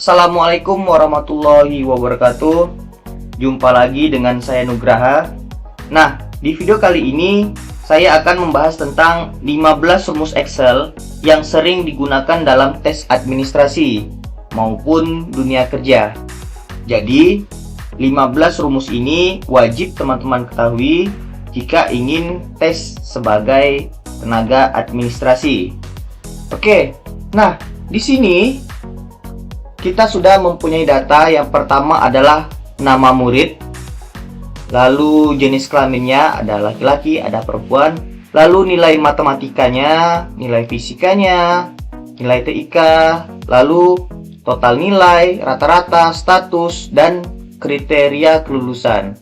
Assalamualaikum warahmatullahi wabarakatuh. Jumpa lagi dengan saya Nugraha. Nah, di video kali ini saya akan membahas tentang 15 rumus Excel yang sering digunakan dalam tes administrasi maupun dunia kerja. Jadi, 15 rumus ini wajib teman-teman ketahui jika ingin tes sebagai tenaga administrasi. Oke, nah di sini kita sudah mempunyai data. Yang pertama adalah nama murid, lalu jenis kelaminnya ada laki-laki, ada perempuan, lalu nilai matematikanya, nilai fisikanya, nilai TIK, lalu total nilai, rata-rata, status, dan kriteria kelulusan.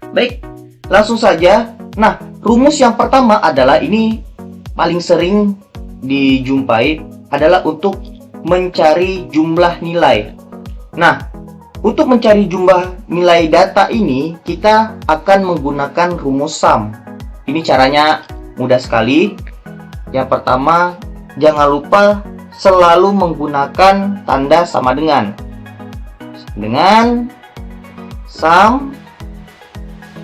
Baik, langsung saja. Nah, rumus yang pertama adalah ini paling sering dijumpai adalah untuk mencari jumlah nilai. Nah, untuk mencari jumlah nilai data ini kita akan menggunakan rumus sum. Ini caranya mudah sekali. Yang pertama, jangan lupa selalu menggunakan tanda sama dengan sum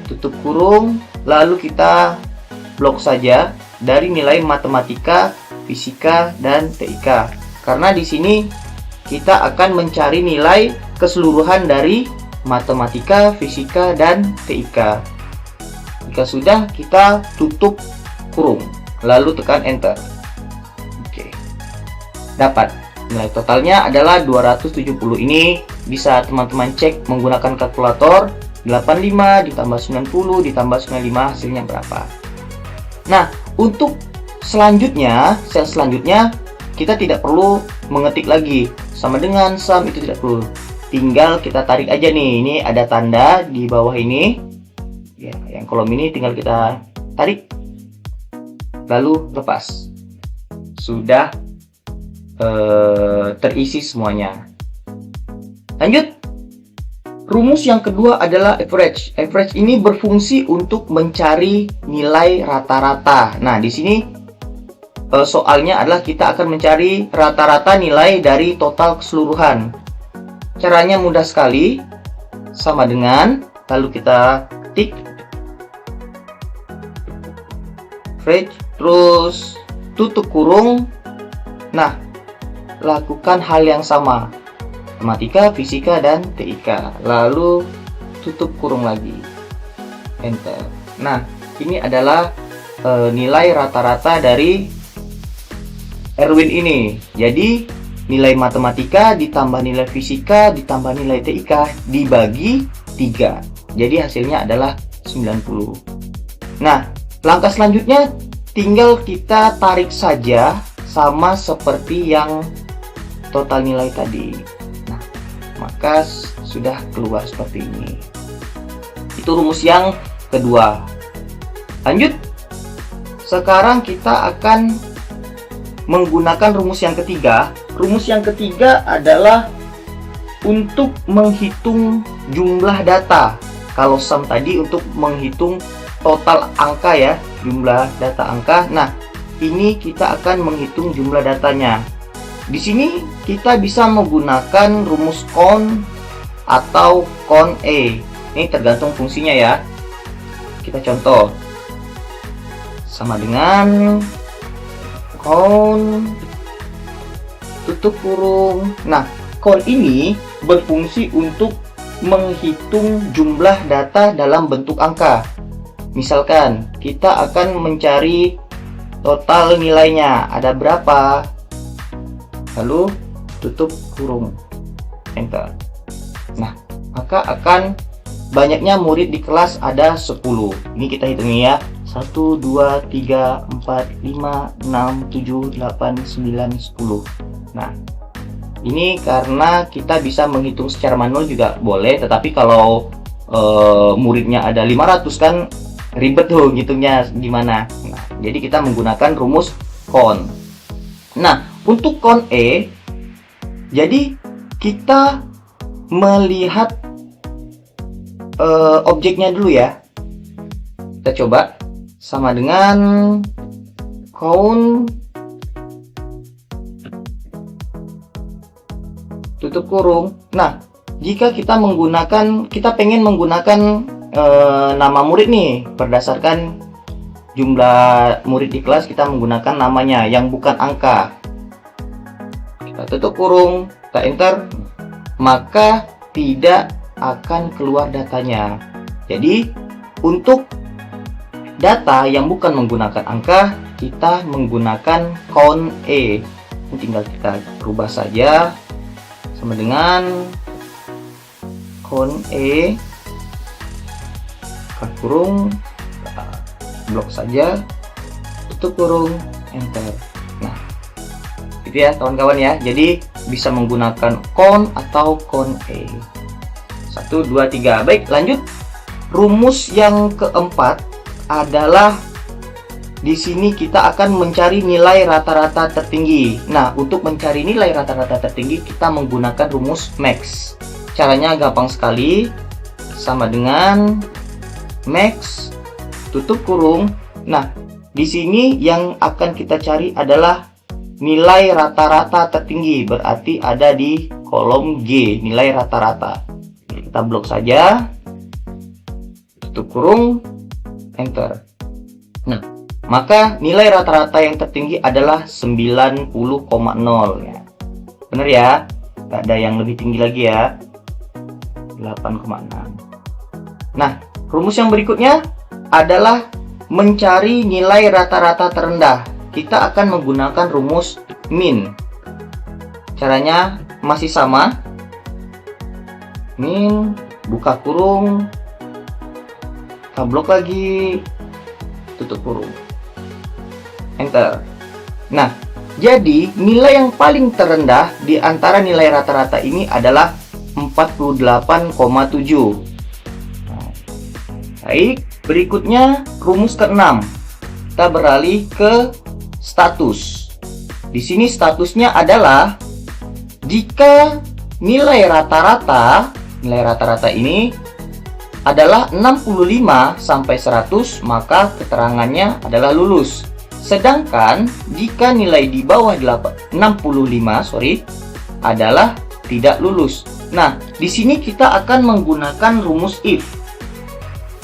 tutup kurung, lalu kita blok saja dari nilai matematika, fisika, dan TIK. Karena di sini kita akan mencari nilai keseluruhan dari matematika, fisika, dan TIK. Jika sudah, kita tutup kurung, lalu tekan enter. Oke. Dapat. Nilai totalnya adalah 270. Ini bisa teman-teman cek menggunakan kalkulator. 85 ditambah 90 ditambah 95 hasilnya berapa. Nah, untuk selanjutnya, sel selanjutnya kita tidak perlu mengetik lagi sama dengan sum, itu tidak perlu. Tinggal kita tarik aja nih. Ini ada tanda di bawah ini. Ya, yang kolom ini tinggal kita tarik. Lalu lepas. Sudah terisi semuanya. Lanjut. Rumus yang kedua adalah average. Average ini berfungsi untuk mencari nilai rata-rata. Nah, di sini soalnya adalah kita akan mencari rata-rata nilai dari total keseluruhan. Caranya mudah sekali. Sama dengan, lalu kita ketik average, terus tutup kurung. Nah, lakukan hal yang sama. Matematika, fisika, dan TIK. Lalu tutup kurung lagi. Enter. Nah, ini adalah nilai rata-rata dari Erwin ini. Jadi, nilai matematika ditambah nilai fisika ditambah nilai TIK dibagi 3. Jadi, hasilnya adalah 90. Nah, langkah selanjutnya tinggal kita tarik saja sama seperti yang total nilai tadi. Nah, maka sudah keluar seperti ini. Itu rumus yang kedua. Lanjut. Sekarang kita akan menggunakan rumus yang ketiga. Rumus yang ketiga adalah untuk menghitung jumlah data. Kalau sum tadi untuk menghitung total angka ya, jumlah data angka. Nah, ini kita akan menghitung jumlah datanya. Di sini kita bisa menggunakan rumus count atau count E. Ini tergantung fungsinya ya. Kita contoh. Sama dengan count tutup kurung. Nah, count ini berfungsi untuk menghitung jumlah data dalam bentuk angka. Misalkan kita akan mencari total nilainya ada berapa, lalu tutup kurung, enter. Nah, maka akan banyaknya murid di kelas ada 10. Ini kita hitungnya ya. 1, 2, 3, 4, 5, 6, 7, 8, 9, 10. Nah, ini karena kita bisa menghitung secara manual juga boleh. Tetapi kalau muridnya ada 500 kan ribet tuh ngitungnya gimana. Nah, jadi kita menggunakan rumus count. Nah, untuk count E, jadi kita melihat objeknya dulu ya. Kita coba. Sama dengan count tutup kurung. Nah, jika kita pengen menggunakan nama murid nih, berdasarkan jumlah murid di kelas, kita menggunakan namanya yang bukan angka. Kita tutup kurung, kita enter, maka tidak akan keluar datanya. Jadi untuk data yang bukan menggunakan angka, kita menggunakan count E. Ini tinggal kita rubah saja sama dengan count E, buka kurung, blok saja, tutup kurung, enter. Nah, itu ya kawan-kawan ya. Jadi bisa menggunakan count atau count E. 1, 2, 3. Baik, lanjut. Rumus yang keempat adalah di sini kita akan mencari nilai rata-rata tertinggi. Nah, untuk mencari nilai rata-rata tertinggi kita menggunakan rumus max. Caranya gampang sekali. Sama dengan max tutup kurung. Nah, di sini yang akan kita cari adalah nilai rata-rata tertinggi. Berarti ada di kolom G, nilai rata-rata. Kita blok saja. Tutup kurung, enter. Nah, maka nilai rata-rata yang tertinggi adalah 90,0 ya. Benar ya? Gak ada yang lebih tinggi lagi ya. 8,6. Nah, rumus yang berikutnya adalah mencari nilai rata-rata terendah. Kita akan menggunakan rumus min. Caranya masih sama. Min, buka kurung, kita blok lagi, tutup kurung, enter. Nah, jadi nilai yang paling terendah di antara nilai rata-rata ini adalah 48,7. Nah, baik, berikutnya rumus ke-6. Kita beralih ke status. Di sini statusnya adalah jika nilai rata-rata ini adalah 65 sampai 100, maka keterangannya adalah lulus. Sedangkan jika nilai di bawah 65 adalah tidak lulus. Nah, di sini kita akan menggunakan rumus if.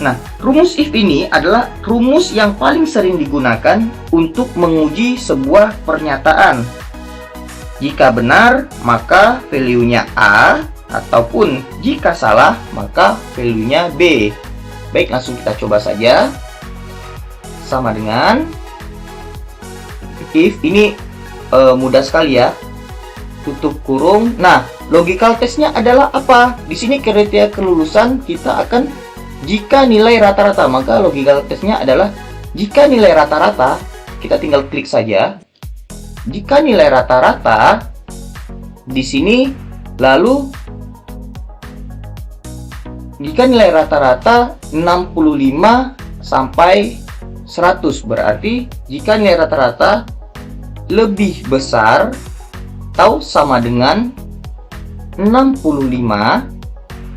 Nah, rumus if ini adalah rumus yang paling sering digunakan untuk menguji sebuah pernyataan. Jika benar, maka value-nya A, ataupun jika salah, maka value-nya B. Baik, langsung kita coba saja. Sama dengan if, ini mudah sekali ya. Tutup kurung. Nah, logical testnya adalah apa? Di sini kriteria kelulusan kita akan jika nilai rata-rata, maka logical testnya adalah jika nilai rata-rata, kita tinggal klik saja. Jika nilai rata-rata di sini, lalu jika nilai rata-rata 65 sampai 100, berarti jika nilai rata-rata lebih besar atau sama dengan 65,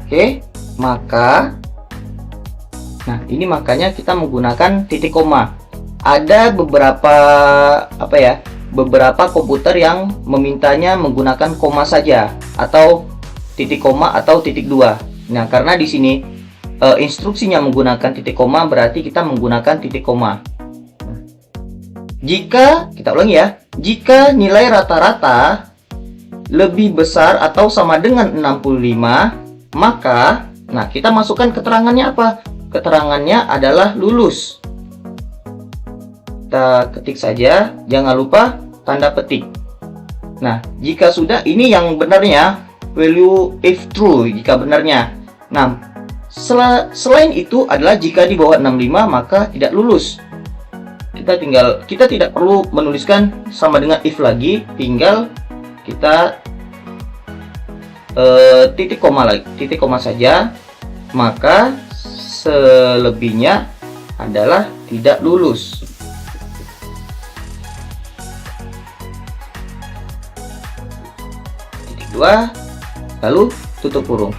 oke, maka ini makanya kita menggunakan titik koma. Ada beberapa komputer yang memintanya menggunakan koma saja atau titik koma atau titik 2. Nah, karena di sini instruksinya menggunakan titik koma, berarti kita menggunakan titik koma. Jika, kita ulangi ya, jika nilai rata-rata lebih besar atau sama dengan 65, maka, kita masukkan keterangannya apa? Keterangannya adalah lulus. Kita ketik saja, jangan lupa tanda petik. Nah, jika sudah, ini yang benarnya, value if true, jika benarnya. Nah, selain itu adalah jika di bawah 65 maka tidak lulus. Kita tidak perlu menuliskan sama dengan if lagi, tinggal kita titik koma saja, maka selebihnya adalah tidak lulus. Titik 2, lalu tutup kurung,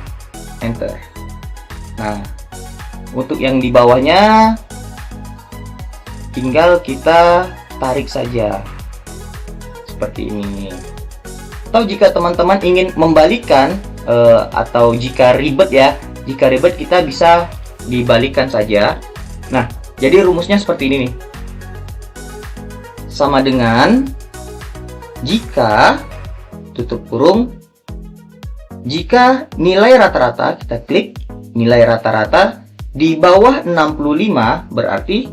enter. Nah, untuk yang di bawahnya tinggal kita tarik saja seperti ini. Atau jika teman-teman ingin membalikan atau jika ribet ya, jika ribet kita bisa dibalikan saja. Nah, jadi rumusnya seperti ini nih. Sama dengan jika tutup kurung, jika nilai rata-rata, kita klik nilai rata-rata di bawah 65 berarti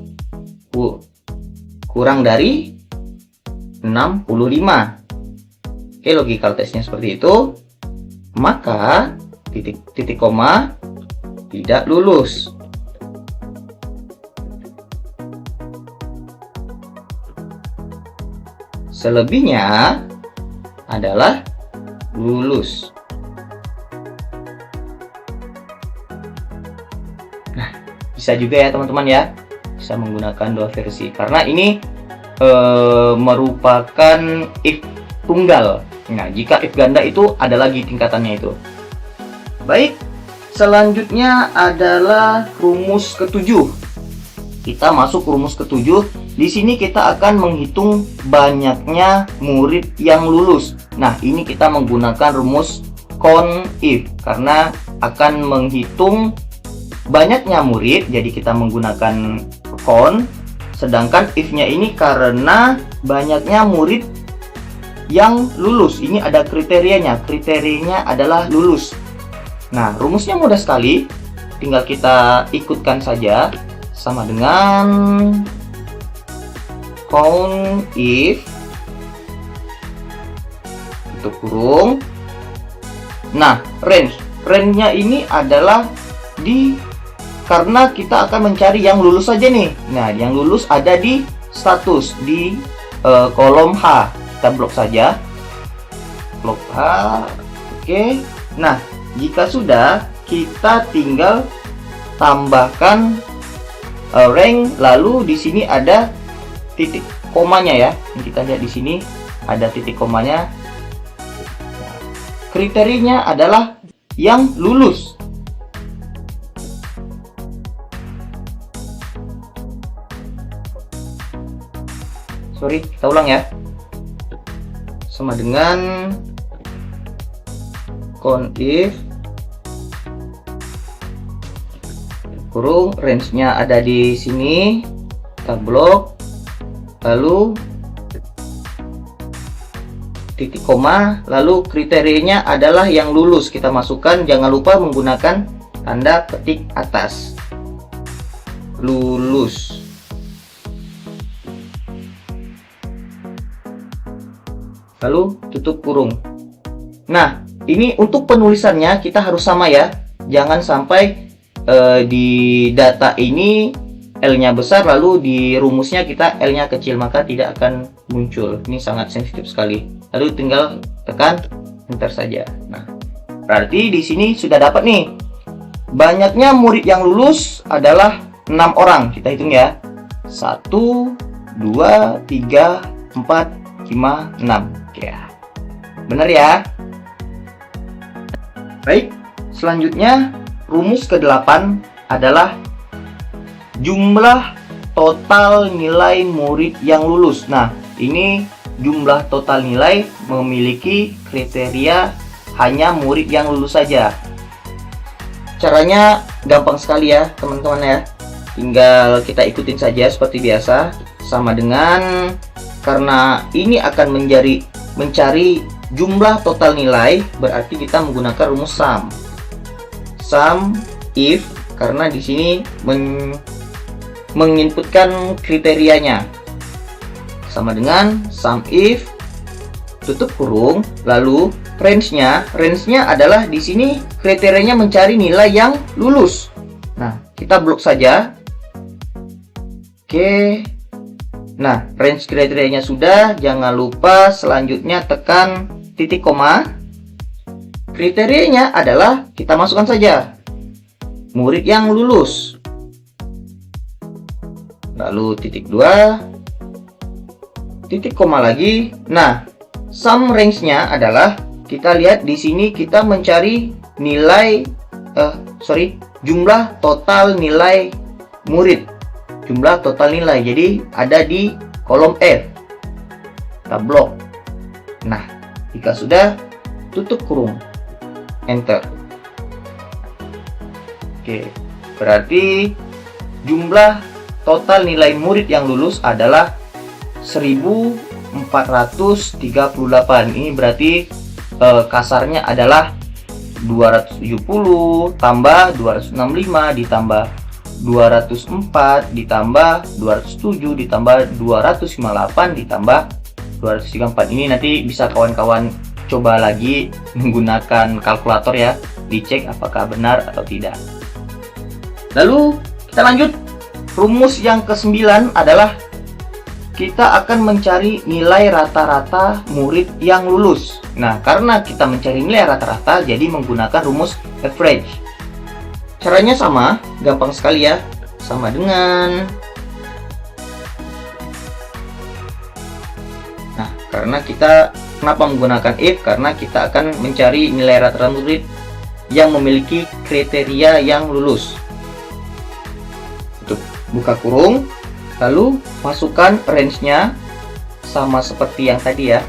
kurang dari 65. Oke, logical testnya seperti itu. Maka titik koma tidak lulus. Selebihnya adalah lulus. Nah, bisa juga ya teman-teman ya, bisa menggunakan dua versi karena ini merupakan if tunggal. Nah, jika if ganda itu ada lagi tingkatannya itu. Baik, selanjutnya adalah rumus ketujuh. Kita masuk rumus ketujuh. Di sini kita akan menghitung banyaknya murid yang lulus. Nah, ini kita menggunakan rumus count if karena akan menghitung banyaknya murid. Jadi kita menggunakan count. Sedangkan if-nya ini karena banyaknya murid yang lulus. Ini ada kriterianya. Kriterianya adalah lulus. Nah, rumusnya mudah sekali. Tinggal kita ikutkan saja. Sama dengan count if tutup kurung. Nah, range-nya ini adalah karena kita akan mencari yang lulus saja nih. Nah, yang lulus ada di status di kolom H. Kita blok saja. Blok H. Oke. Nah, jika sudah, kita tinggal tambahkan rank, lalu di sini ada titik komanya ya. Kita lihat di sini ada titik komanya. Kriterianya adalah yang lulus. Sorry, kita ulang ya. Sama dengan count if kurung, range-nya ada di sini, kita blok, lalu titik koma, lalu kriterianya adalah yang lulus. Kita masukkan, jangan lupa menggunakan tanda petik atas, lulus. Lalu tutup kurung. Nah, ini untuk penulisannya kita harus sama ya. Jangan sampai di data ini L-nya besar, lalu di rumusnya kita L-nya kecil, maka tidak akan muncul. Ini sangat sensitif sekali. Lalu tinggal tekan enter saja. Nah, berarti di sini sudah dapat nih. Banyaknya murid yang lulus adalah 6 orang. Kita hitung ya. 1, 2, 3, 4, 5, 6. Ya, benar ya. Baik, selanjutnya rumus ke-8 adalah jumlah total nilai murid yang lulus. Nah, ini jumlah total nilai memiliki kriteria hanya murid yang lulus saja. Caranya gampang sekali ya teman-teman ya. Tinggal kita ikutin saja seperti biasa. Sama dengan, karena ini akan mencari jumlah total nilai, berarti kita menggunakan rumus sum. Sum if, karena di sini menginputkan kriterianya. Sama dengan sum if tutup kurung, lalu range-nya adalah di sini kriterianya mencari nilai yang lulus. Nah, kita blok saja. Oke. Nah, range kriterianya sudah, jangan lupa selanjutnya tekan titik koma. Kriterianya adalah kita masukkan saja murid yang lulus. Lalu titik 2, titik koma lagi. Nah, sum range-nya adalah kita lihat di sini kita mencari nilai jumlah total nilai murid. Jumlah total nilai, jadi ada di kolom F. Kita blok. Nah, Jika sudah, tutup kurung, enter. Oke, berarti jumlah total nilai murid yang lulus adalah 1438. Ini berarti kasarnya adalah 270 tambah 265 ditambah 204 ditambah 207 ditambah 258 ditambah 234. Ini nanti bisa kawan-kawan coba lagi menggunakan kalkulator ya, dicek apakah benar atau tidak. Lalu kita lanjut. Rumus yang ke-9 adalah kita akan mencari nilai rata-rata murid yang lulus. Nah, karena kita mencari nilai rata-rata, jadi menggunakan rumus average. Caranya sama, gampang sekali ya. Sama dengan, nah, karena kita kenapa menggunakan if? Karena kita akan mencari nilai rata-rata murid yang memiliki kriteria yang lulus. Buka kurung, lalu masukkan range-nya sama seperti yang tadi ya,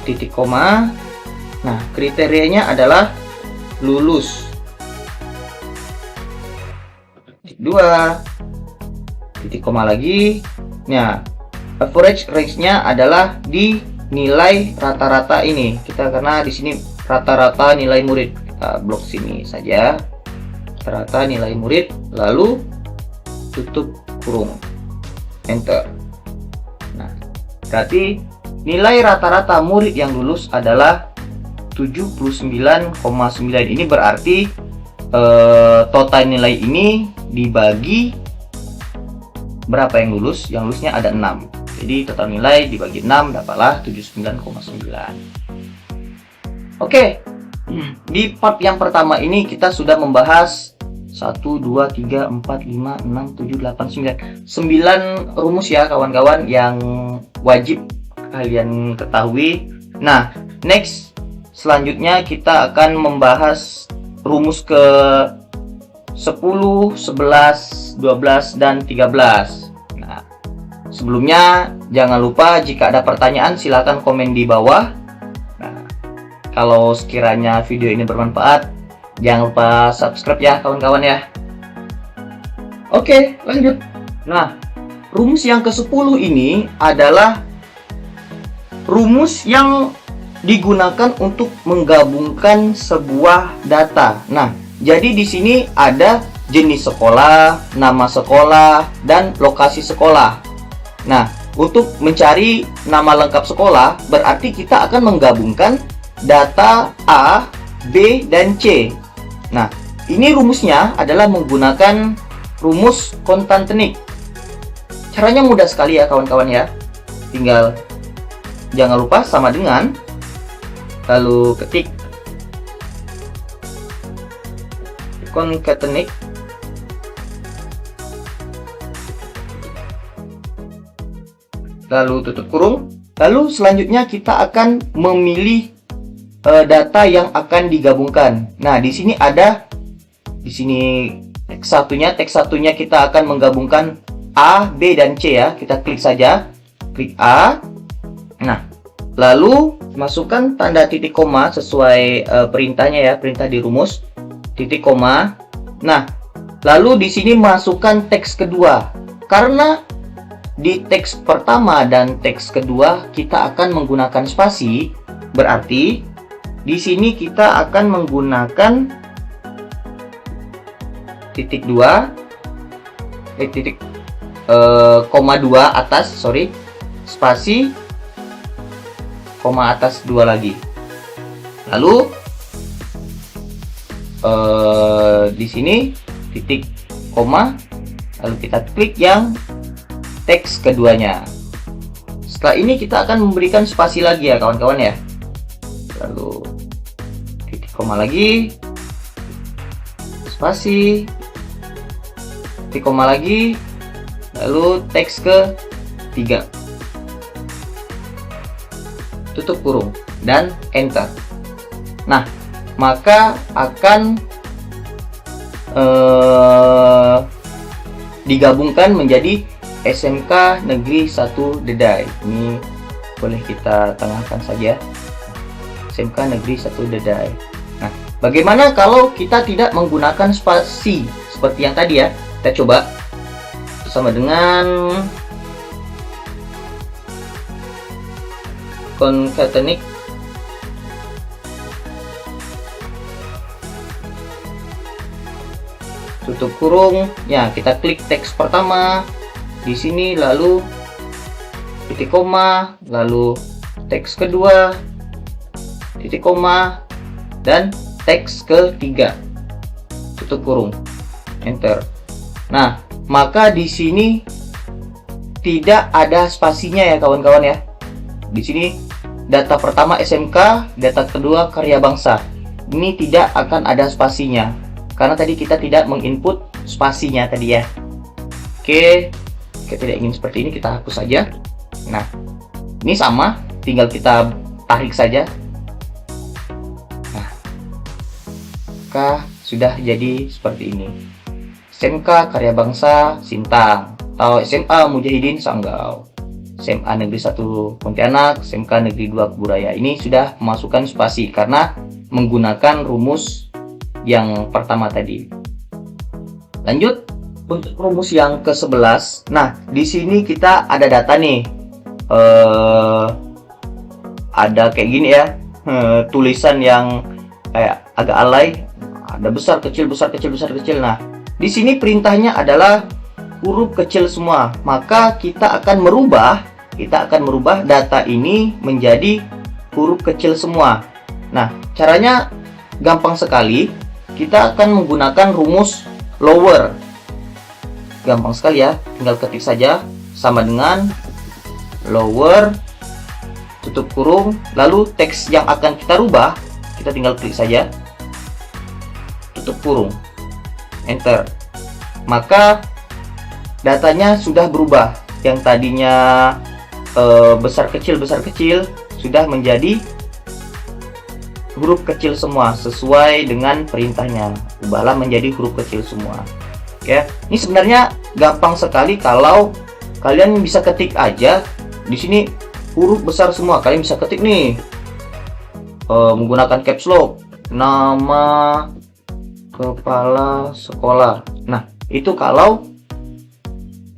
titik koma. Nah, kriterianya adalah lulus. Titik 2, titik koma lagi. Nah, average range-nya adalah di nilai rata-rata ini. Kita karena di sini rata-rata nilai murid, kita blok sini saja. Rata nilai murid, lalu tutup kurung, enter. Nah, berarti nilai rata-rata murid yang lulus adalah 79,9. Ini berarti total nilai ini dibagi berapa yang lulus? Yang lulusnya ada 6. Jadi total nilai dibagi 6 dapatlah 79,9. Oke. Di part yang pertama ini kita sudah membahas 1, 2, 3, 4, 5, 6, 7, 8, 9 9 rumus ya kawan-kawan yang wajib kalian ketahui. Nah, next selanjutnya kita akan membahas rumus ke 10, 11, 12, dan 13. Nah, sebelumnya jangan lupa jika ada pertanyaan silahkan komen di bawah. Nah, kalau sekiranya video ini bermanfaat, jangan lupa subscribe ya kawan-kawan ya. Oke, lanjut. Nah, rumus yang ke-10 ini adalah rumus yang digunakan untuk menggabungkan sebuah data. Nah, jadi di sini ada jenis sekolah, nama sekolah, dan lokasi sekolah. Nah, untuk mencari nama lengkap sekolah berarti kita akan menggabungkan data A, B, dan C. Nah, ini rumusnya adalah menggunakan rumus kontantenik. Caranya mudah sekali ya kawan-kawan ya. Tinggal jangan lupa sama dengan, lalu ketik concatenate, lalu tutup kurung. Lalu selanjutnya kita akan memilih data yang akan digabungkan. Nah, di sini ada teks satunya kita akan menggabungkan A, B, dan C ya. Kita klik saja, klik A. Nah, lalu masukkan tanda titik koma sesuai perintahnya ya, perintah di rumus, titik koma. Nah, lalu di sini masukkan teks kedua. Karena di teks pertama dan teks kedua kita akan menggunakan spasi, berarti di sini kita akan menggunakan titik 2, koma 2 atas, spasi, koma atas 2 lagi. Lalu di sini titik koma, lalu kita klik yang teks keduanya. Setelah ini kita akan memberikan spasi lagi ya kawan-kawan ya. Lalu titik koma lagi, spasi, titik koma lagi, lalu teks ke-3, tutup kurung, dan enter. Nah, maka akan digabungkan menjadi SMK Negeri 1 Dedai. Ini boleh kita tengahkan saja. SMK Negeri 1 Dedai. Nah, bagaimana kalau kita tidak menggunakan spasi seperti yang tadi ya? Kita coba. Sama dengan concatenate tutup kurung. Ya, kita klik teks pertama di sini, lalu titik koma, lalu teks kedua, titik koma, dan teks ketiga, tutup kurung, enter. Nah, maka di sini tidak ada spasinya ya kawan-kawan ya. Di sini data pertama SMK, data kedua karya bangsa. Ini tidak akan ada spasinya karena tadi kita tidak menginput spasinya tadi ya. Oke, kita tidak ingin seperti ini, kita hapus saja. Nah, ini sama, tinggal kita tarik saja. Nah, maka sudah jadi seperti ini. SMK Karya Bangsa Sintang atau SMA Mujahidin Sanggau, SMA Negeri 1 Pontianak, SMK Negeri 2 Keburaya. Ini sudah memasukkan spasi karena menggunakan rumus yang pertama tadi. Lanjut untuk rumus yang ke-11. Nah, di sini kita ada data nih. Ada kayak gini ya. Tulisan yang kayak agak alay. Ada besar kecil besar kecil besar kecil. Nah, di sini perintahnya adalah huruf kecil semua. Maka kita akan merubah data ini menjadi huruf kecil semua. Nah, caranya gampang sekali. Kita akan menggunakan rumus lower. Gampang sekali ya, tinggal ketik saja sama dengan lower tutup kurung, lalu teks yang akan kita rubah, kita tinggal klik saja tutup kurung, enter. Maka datanya sudah berubah. Yang tadinya besar kecil sudah menjadi huruf kecil semua sesuai dengan perintahnya. Ubahlah menjadi huruf kecil semua. Oke, ini sebenarnya gampang sekali kalau kalian bisa ketik aja di sini huruf besar semua. Kalian bisa ketik nih menggunakan caps lock, nama kepala sekolah. Nah, itu kalau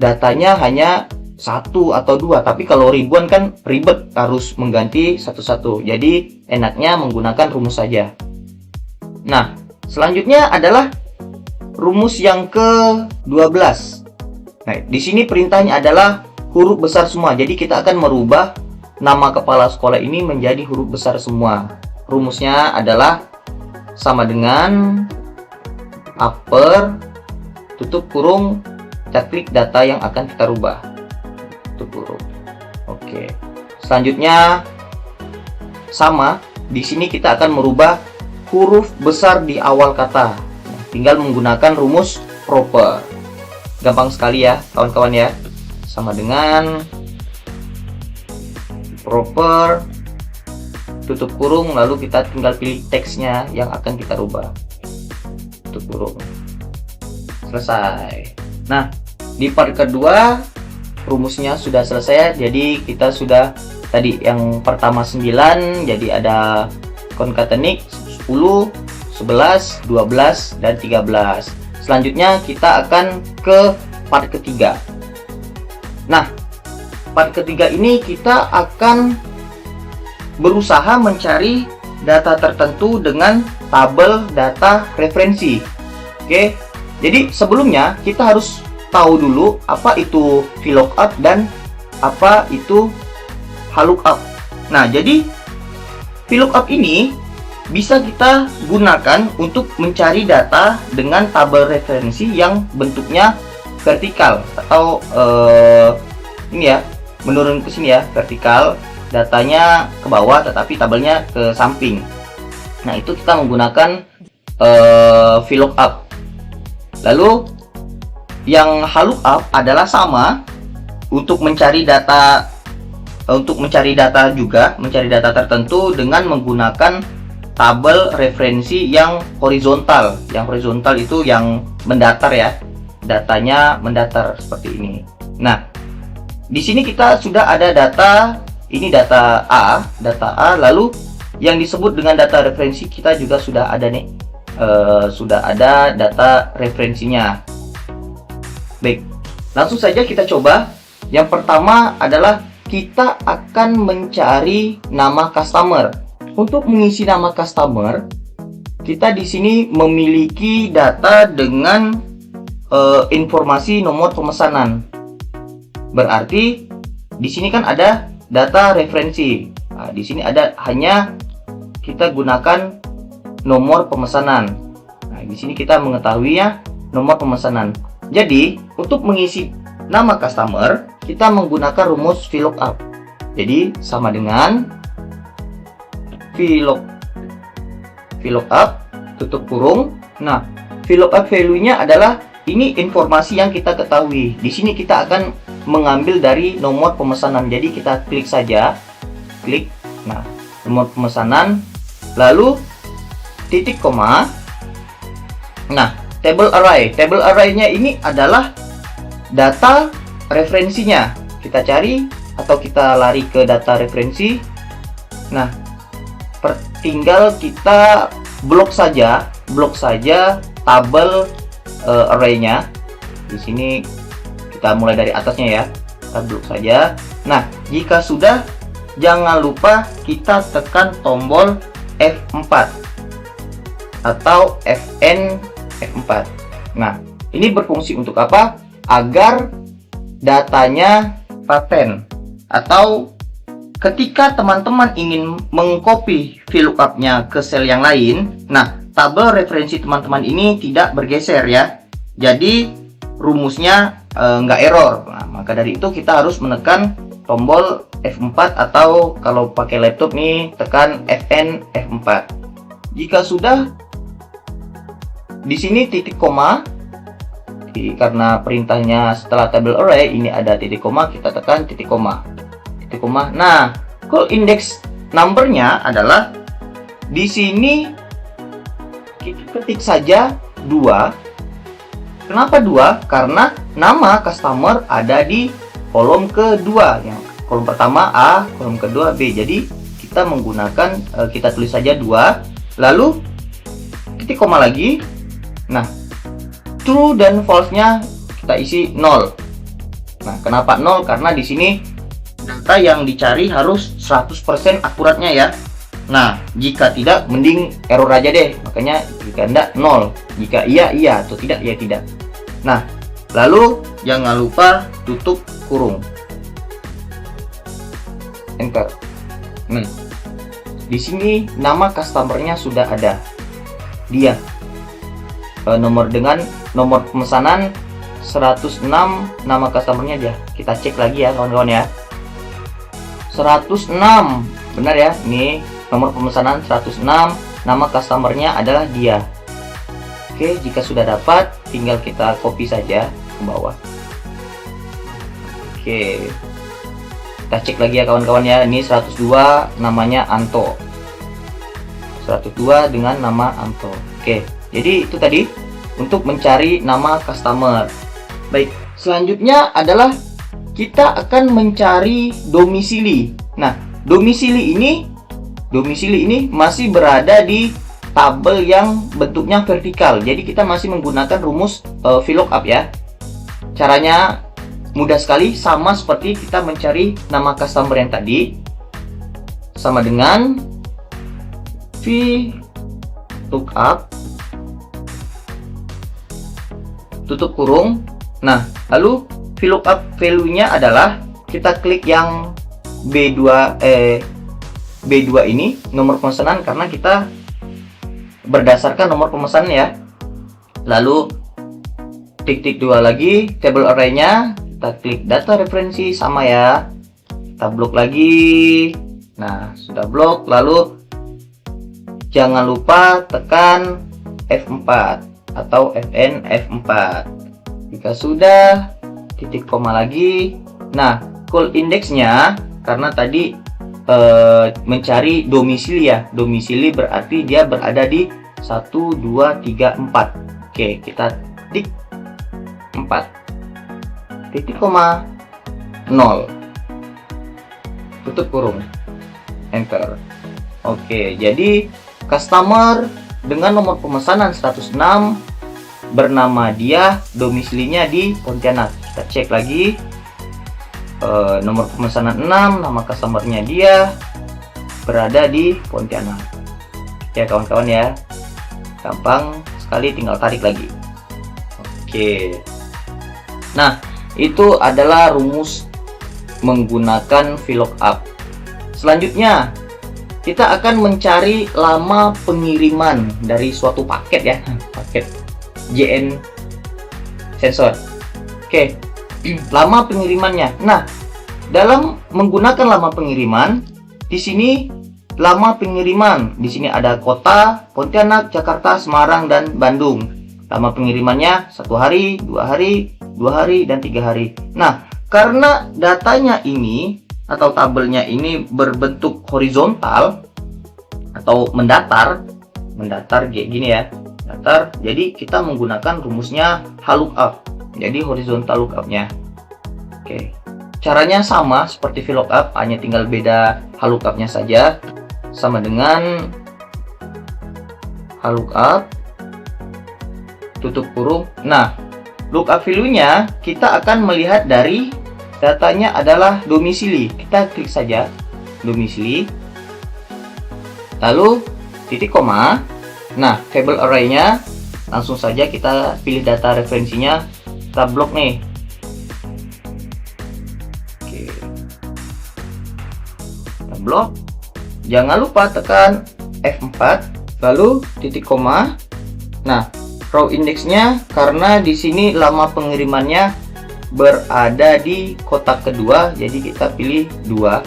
datanya hanya 1 atau 2, tapi kalau ribuan kan ribet, harus mengganti satu-satu. Jadi enaknya menggunakan rumus saja. Nah, selanjutnya adalah rumus yang ke-12. Nah, di sini perintahnya adalah huruf besar semua. Jadi kita akan merubah nama kepala sekolah ini menjadi huruf besar semua. Rumusnya adalah sama dengan upper tutup kurung, kita klik data yang akan kita rubah, tutup kurung. Oke. Selanjutnya sama, di sini kita akan merubah huruf besar di awal kata. Nah, tinggal menggunakan rumus proper. Gampang sekali ya, kawan-kawan ya. Sama dengan proper tutup kurung, lalu kita tinggal pilih teksnya yang akan kita rubah, tutup kurung. Selesai. Nah, di part kedua rumusnya sudah selesai. Jadi kita sudah tadi yang pertama 9, jadi ada concatenate 10, 11, 12, dan 13. Selanjutnya kita akan ke part ketiga. Nah, part ketiga ini kita akan berusaha mencari data tertentu dengan tabel data referensi. Oke, jadi sebelumnya kita harus tahu dulu apa itu VLOOKUP dan apa itu HLOOKUP. Nah, jadi VLOOKUP ini bisa kita gunakan untuk mencari data dengan tabel referensi yang bentuknya vertikal atau ini ya, menurun ke sini ya, vertikal, datanya ke bawah tetapi tabelnya ke samping. Nah, itu kita menggunakan VLOOKUP. Lalu yang HLOOKUP adalah sama untuk mencari data juga, mencari data tertentu dengan menggunakan tabel referensi yang horizontal. Yang horizontal itu yang mendatar ya, datanya mendatar seperti ini. Nah, di sini kita sudah ada data ini data A, lalu yang disebut dengan data referensi kita juga sudah ada nih, sudah ada data referensinya. Baik, langsung saja kita coba. Yang pertama adalah kita akan mencari nama customer. Untuk mengisi nama customer, kita di sini memiliki data dengan informasi nomor pemesanan. Berarti di sini kan ada data referensi. Nah, di sini ada hanya kita gunakan nomor pemesanan. Nah, di sini kita mengetahuinya nomor pemesanan. Jadi, untuk mengisi nama customer, kita menggunakan rumus VLOOKUP. Jadi, sama dengan VLOOKUP tutup kurung. Nah, VLOOKUP value-nya adalah ini informasi yang kita ketahui. Di sini kita akan mengambil dari nomor pemesanan. Jadi kita klik saja, klik. Nah, nomor pemesanan, lalu titik koma. Nah, table array. Table array-nya ini adalah data referensinya. Kita cari atau kita lari ke data referensi. Nah, tinggal kita blok saja tabel array-nya. Di sini kita mulai dari atasnya ya. Kita blok saja. Nah, jika sudah, jangan lupa kita tekan tombol F4 atau Fn F4. Nah, ini berfungsi untuk apa? Agar datanya paten, atau ketika teman-teman ingin mengcopy VLOOKUP-nya ke sel yang lain, nah, tabel referensi teman-teman ini tidak bergeser ya. Jadi rumusnya nggak error. Nah, maka dari itu kita harus menekan tombol F4 atau kalau pakai laptop nih tekan Fn F4. Jika sudah, di sini titik koma. Karena perintahnya setelah table array ini ada titik koma, kita tekan titik koma. Titik koma. Nah, call index number-nya adalah di sini kita ketik saja 2. Kenapa 2? Karena nama customer ada di kolom kedua. Yang kolom pertama A, kolom kedua B. Jadi kita menggunakan kita tulis saja 2, lalu titik koma lagi. Nah, true dan false-nya kita isi 0. Nah, kenapa 0? Karena di sini data yang dicari harus 100% akuratnya ya. Nah, jika tidak, mending error aja deh. Makanya jika tidak 0, jika iya iya, atau tidak ya tidak. Nah, lalu jangan lupa tutup kurung. Enter. Di sini nama customer-nya sudah ada. Dia nomor dengan nomor pemesanan 106, nama customer-nya dia. Kita cek lagi ya kawan-kawan ya. 106 benar ya. Ini nomor pemesanan 106, nama customer-nya adalah dia. Oke, jika sudah dapat, tinggal kita copy saja ke bawah. Oke, kita cek lagi ya kawan-kawan ya. Ini 102, namanya Anto. 102 dengan nama Anto. Oke, jadi itu tadi untuk mencari nama customer. Baik, selanjutnya adalah kita akan mencari domisili. Nah, domisili ini masih berada di tabel yang bentuknya vertikal. Jadi kita masih menggunakan rumus VLOOKUP ya. Caranya mudah sekali, sama seperti kita mencari nama customer yang tadi. Sama dengan VLOOKUP tutup kurung. Nah, lalu VLOOKUP value-nya adalah kita klik yang B2 ini, nomor pemesanan, karena kita berdasarkan nomor pemesanan ya. Lalu titik 2 lagi, table array-nya, kita klik data referensi, sama ya. Kita blok lagi. Nah, sudah blok, lalu jangan lupa tekan F4 atau Fn F4. Jika sudah, titik koma lagi. Nah, call index-nya karena tadi mencari domisili ya. Domisili berarti dia berada di 1, 2, 3, 4. Oke, kita tik 4. Titik koma 0. tutup kurung, enter. Oke, jadi customer dengan nomor pemesanan 106 bernama dia, domisilinya di Pontianak. Kita cek lagi, nomor pemesanan 6, nama customernya dia berada di Pontianak. Ya kawan-kawan ya, gampang sekali, tinggal tarik lagi. Oke, nah itu adalah rumus menggunakan VLOOKUP. Selanjutnya kita akan mencari lama pengiriman dari suatu paket ya, paket JN sensor. Oke, lama pengirimannya. Nah, dalam menggunakan lama pengiriman, di sini lama pengiriman, di sini ada kota Pontianak, Jakarta, Semarang, dan Bandung. Lama pengirimannya 1 hari, 2 hari, 2 hari, dan 3 hari. Nah, karena datanya ini atau tabelnya ini berbentuk horizontal atau mendatar kayak gini ya, datar. Jadi kita menggunakan rumusnya HLOOKUP. Jadi horizontal lookupnya. Oke, caranya sama seperti VLOOKUP, hanya tinggal beda HLOOKUP-nya saja. Sama dengan HLOOKUP tutup kurung. Nah, lookup value-nya kita akan melihat dari datanya adalah domisili. Kita klik saja domisili, lalu titik koma. Nah, table array-nya langsung saja kita pilih data referensinya, kita blok nih. Oke, kita blok. Jangan lupa tekan F4, lalu titik koma. Nah, row indexnya karena di sini lama pengirimannya berada di kotak kedua, jadi kita pilih 2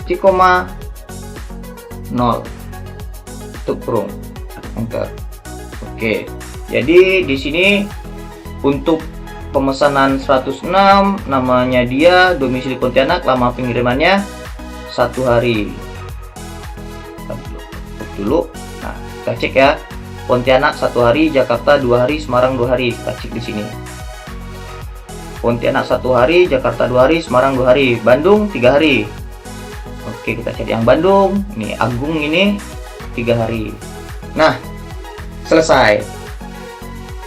titik koma 0 tutup kurung, enter. Oke, jadi di sini untuk pemesanan 106 namanya dia, domisili Pontianak, lama pengirimannya 1 hari. Kita tutup dulu. Nah, kita cek ya, Pontianak 1 hari, Jakarta 2 hari, Semarang 2 hari. Kita cek di sini. Pontianak 1 hari, Jakarta 2 hari, Semarang 2 hari, Bandung 3 hari. Oke, kita cek yang Bandung. Ini Agung ini 3 hari. Nah, selesai.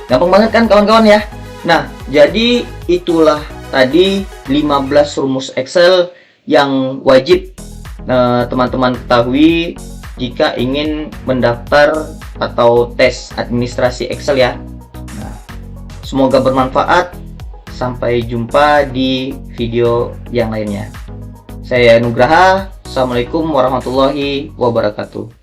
Gampang banget kan kawan-kawan ya? Nah, jadi itulah tadi 15 rumus Excel yang wajib teman-teman ketahui jika ingin mendaftar atau tes administrasi Excel ya. Nah, semoga bermanfaat. Sampai jumpa di video yang lainnya. Saya Nugraha. Assalamualaikum warahmatullahi wabarakatuh.